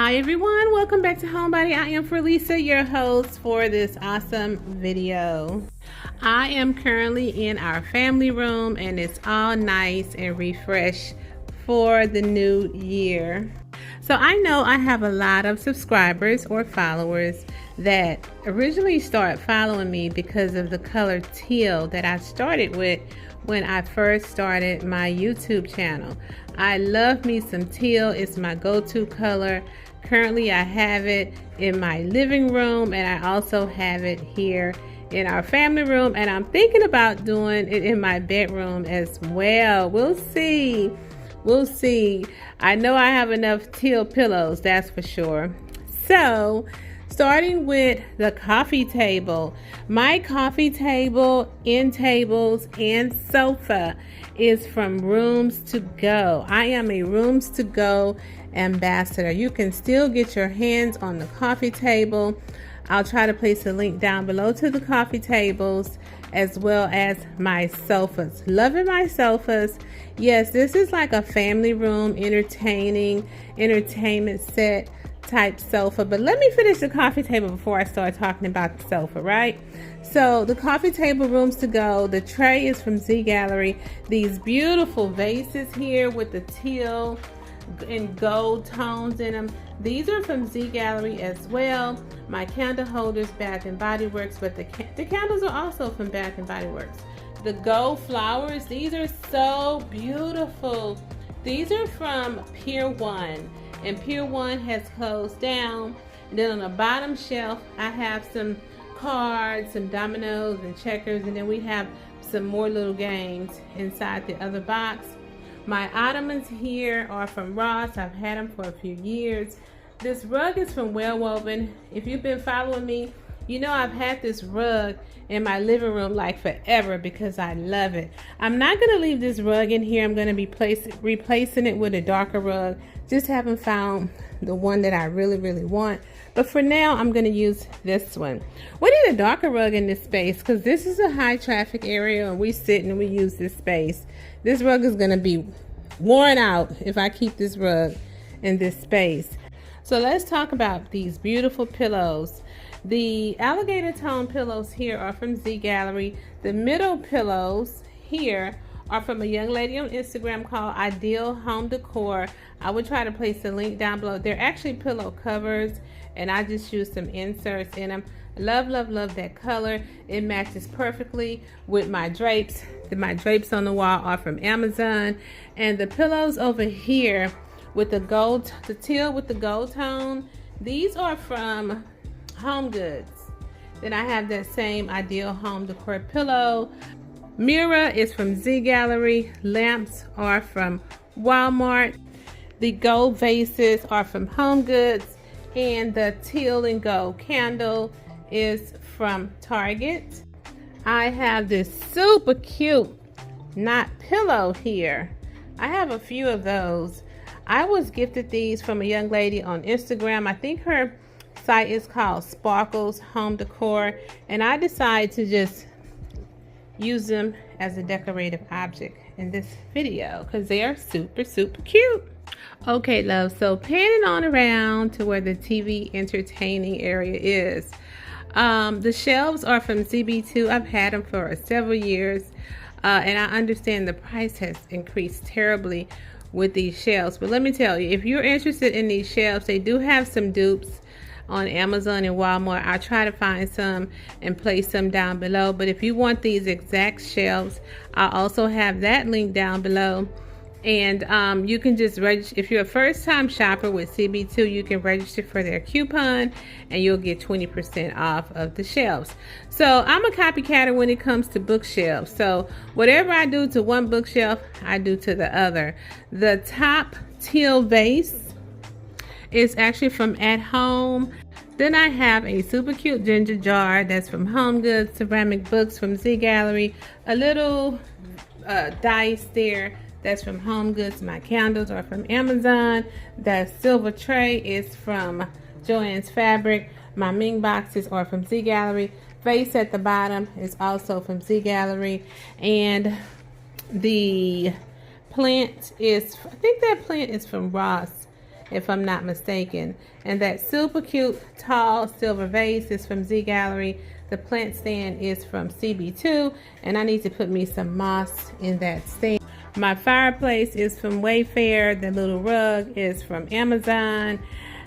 Hi everyone, welcome back to Homebody. I am Lisa, your host for this awesome video. I am currently in our family room and it's all nice and refreshed for the new year. So I know I have a lot of subscribers or followers that originally started following me because of the color teal that I started with when I first started my YouTube channel. I love me some teal. It's my go-to color. Currently I have it in my living room and I also have it here in our family room, and I'm thinking about doing it in my bedroom as well. We'll see. We'll see. I know I have enough teal pillows, that's for sure. So starting with the coffee table. My coffee table, end tables, and sofa is from Rooms to Go. I am a Rooms to Go ambassador. You can still get your hands on the coffee table. I'll try to place a link down below to the coffee tables as well as my sofas. Loving my sofas. Yes, this is like a family room entertainment set type sofa, but let me finish the coffee table before I start talking about the sofa, right? So the coffee table, Rooms to Go. The tray is from Z Gallery. These beautiful vases here with the teal and gold tones in them. These are from Z Gallery as well. My candle holders, Bath and Body Works, but the candles are also from Bath and Body Works. The gold flowers, these are so beautiful. These are from Pier 1. And Pier 1 has closed down. And then on the bottom shelf, I have some cards, some dominoes and checkers, and then we have some more little games inside the other box. My ottomans here are from Ross. I've had them for a few years. This rug is from Well Woven. If you've been following me, you know I've had this rug in my living room like forever because I love it. I'm not going to leave this rug in here. I'm going to be replacing it with a darker rug. Just haven't found the one that I really want. But for now, I'm going to use this one. We need a darker rug in this space because this is a high traffic area and we sit and we use this space. This rug is going to be worn out if I keep this rug in this space. So let's talk about these beautiful pillows. The alligator tone pillows here are from Z Gallery. The middle pillows here are from a young lady on Instagram called Ideal Home Decor. I would try to place a link down below. They're actually pillow covers and I just used some inserts in them. Love that color. It matches perfectly with my drapes. My drapes on the wall are from Amazon. And the pillows over here with the gold, the teal with the gold tone, these are from Home Goods. Then I have that same Ideal Home Decor pillow. Mirror is from Z Gallery. Lamps are from Walmart. The gold vases are from Home Goods. And the teal and gold candle is from Target. I have this super cute knot pillow here. I have a few of those. I was gifted these from a young lady on Instagram. I think her site is called Sparkles Home Decor, and I decided to just use them as a decorative object in this video because they are super cute. Okay, love, so panning on around to where the TV entertaining area is. The shelves are from CB2. I've had them for several years, and I understand the price has increased terribly with these shelves. But let me tell you, if you're interested in these shelves, they do have some dupes on Amazon and Walmart. I'll try to find some and place some down below. But if you want these exact shelves, I'll also have that link down below. And you can just register. If you're a first-time shopper with CB2, you can register for their coupon and you'll get 20% off of the shelves. So I'm a copycatter when it comes to bookshelves. So whatever I do to one bookshelf, I do to the other. The top teal vase is actually from At Home. Then I have a super cute ginger jar that's from Home Goods, ceramic books from Z Gallery, a little dice there that's from Home Goods. My candles are from Amazon. The silver tray is from Joann's Fabric. My Ming boxes are from Z Gallery. Vase at the bottom is also from Z Gallery. And the plant is, I think that plant is from Ross, if I'm not mistaken. And that super cute tall silver vase is from Z Gallery. The plant stand is from CB2, and I need to put me some moss in that stand. My fireplace is from Wayfair. The little rug is from Amazon.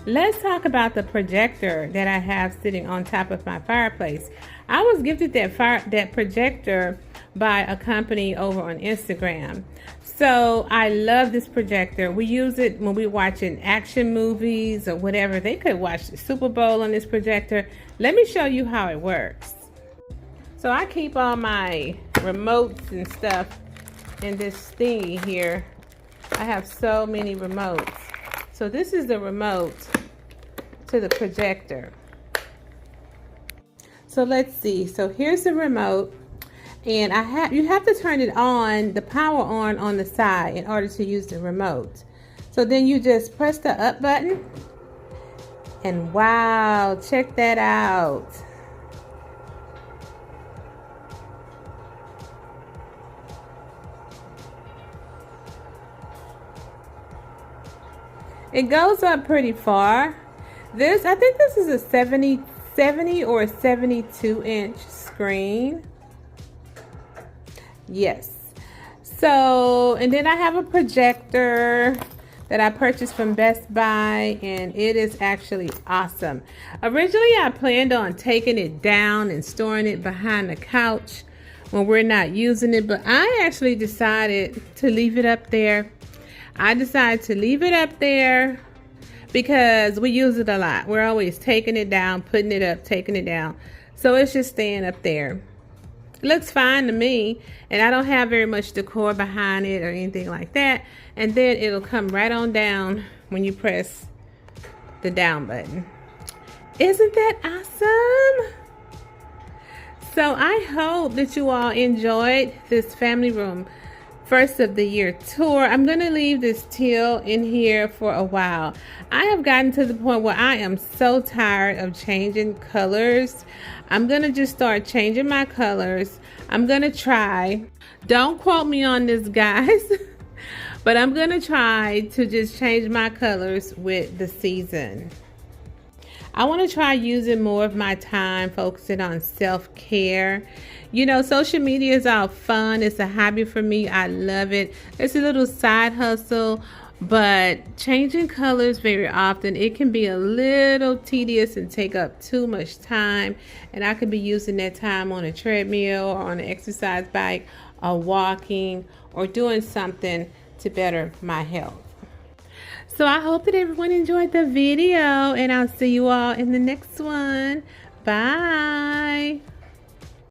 Let's talk about the projector that I have sitting on top of my fireplace. I was gifted that projector by a company over on Instagram. So I love this projector. We use it when we're watching action movies or whatever. They could watch the Super Bowl on this projector. Let me show you how it works. So I keep all my remotes and stuff in this thingy here. I have so many remotes. So this is the remote to the projector. So let's see. So here's the remote. And you have to turn it on, the power on the side in order to use the remote. So then you just press the up button. And wow, check that out. It goes up pretty far. I think this is a 70 or a 72 inch screen. Yes. So, and then I have a projector that I purchased from Best Buy, and it is actually awesome. Originally, I planned on taking it down and storing it behind the couch when we're not using it, but I actually decided to leave it up there. I decided to leave it up there because we use it a lot. We're always taking it down, putting it up, taking it down. So it's just staying up there. It looks fine to me, and I don't have very much decor behind it or anything like that. And then it'll come right on down when you press the down button. Isn't that awesome? So I hope that you all enjoyed this family room first of the year tour. I'm going to leave this teal in here for a while. I have gotten to the point where I am so tired of changing colors. I'm going to just start changing my colors. I'm going to try. Don't quote me on this, guys. But I'm going to try to just change my colors with the season. I want to try using more of my time focusing on self-care. You know, social media is all fun. It's a hobby for me. I love it. It's a little side hustle, but changing colors very often, it can be a little tedious and take up too much time. And I could be using that time on a treadmill or on an exercise bike or walking or doing something to better my health. So I hope that everyone enjoyed the video, and I'll see you all in the next one. Bye.